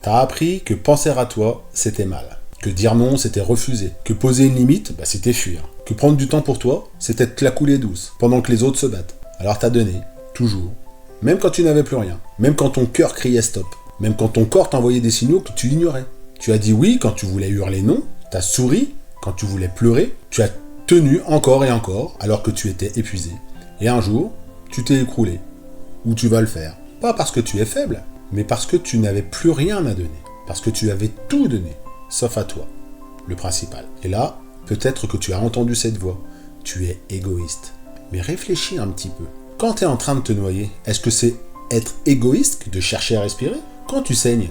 T'as appris que penser à toi, c'était mal. Que dire non, c'était refuser. Que poser une limite, c'était fuir. Que prendre du temps pour toi, c'était te la couler douce, pendant que les autres se battent. Alors t'as donné, toujours. Même quand tu n'avais plus rien. Même quand ton cœur criait stop. Même quand ton corps t'envoyait des signaux que tu ignorais. Tu as dit oui quand tu voulais hurler non. T'as souri quand tu voulais pleurer. Tu as tenu encore et encore, alors que tu étais épuisé. Et un jour, tu t'es écroulé. Ou tu vas le faire. Pas parce que tu es faible, mais parce que tu n'avais plus rien à donner. Parce que tu avais tout donné, sauf à toi, le principal. Et là, peut-être que tu as entendu cette voix. Tu es égoïste. Mais réfléchis un petit peu. Quand tu es en train de te noyer, est-ce que c'est être égoïste de chercher à respirer? Quand tu saignes,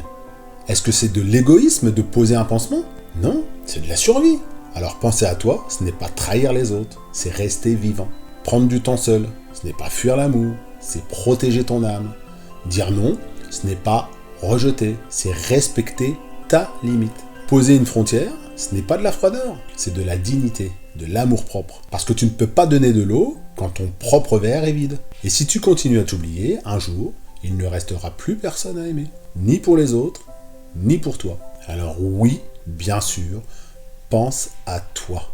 est-ce que c'est de l'égoïsme de poser un pansement? Non, c'est de la survie. Alors penser à toi, ce n'est pas trahir les autres, c'est rester vivant. Prendre du temps seul, ce n'est pas fuir l'amour, c'est protéger ton âme. Dire non, ce n'est pas rejeter, c'est respecter ta limite. Poser une frontière, ce n'est pas de la froideur, c'est de la dignité, de l'amour-propre. Parce que tu ne peux pas donner de l'eau quand ton propre verre est vide. Et si tu continues à t'oublier, un jour, il ne restera plus personne à aimer. Ni pour les autres, ni pour toi. Alors oui, bien sûr, pense à toi.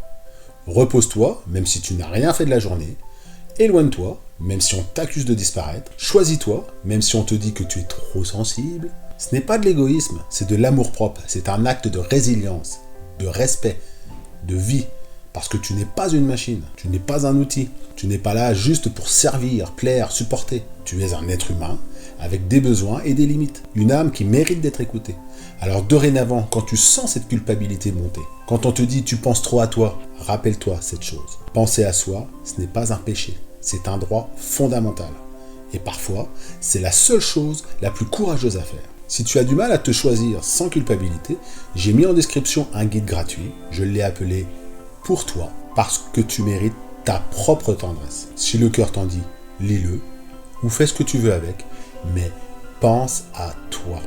Repose-toi, même si tu n'as rien fait de la journée. Éloigne-toi, même si on t'accuse de disparaître. Choisis-toi, même si on te dit que tu es trop sensible. Ce n'est pas de l'égoïsme, c'est de l'amour-propre. C'est un acte de résilience, de respect, de vie. Parce que tu n'es pas une machine, tu n'es pas un outil. Tu n'es pas là juste pour servir, plaire, supporter. Tu es un être humain avec des besoins et des limites. Une âme qui mérite d'être écoutée. Alors dorénavant, quand tu sens cette culpabilité monter, quand on te dit tu penses trop à toi, rappelle-toi cette chose. Penser à soi, ce n'est pas un péché, c'est un droit fondamental. Et parfois, c'est la seule chose la plus courageuse à faire. Si tu as du mal à te choisir sans culpabilité, j'ai mis en description un guide gratuit, je l'ai appelé « Pour toi » parce que tu mérites ta propre tendresse. Si le cœur t'en dit, lis-le ou fais ce que tu veux avec, mais pense à toi.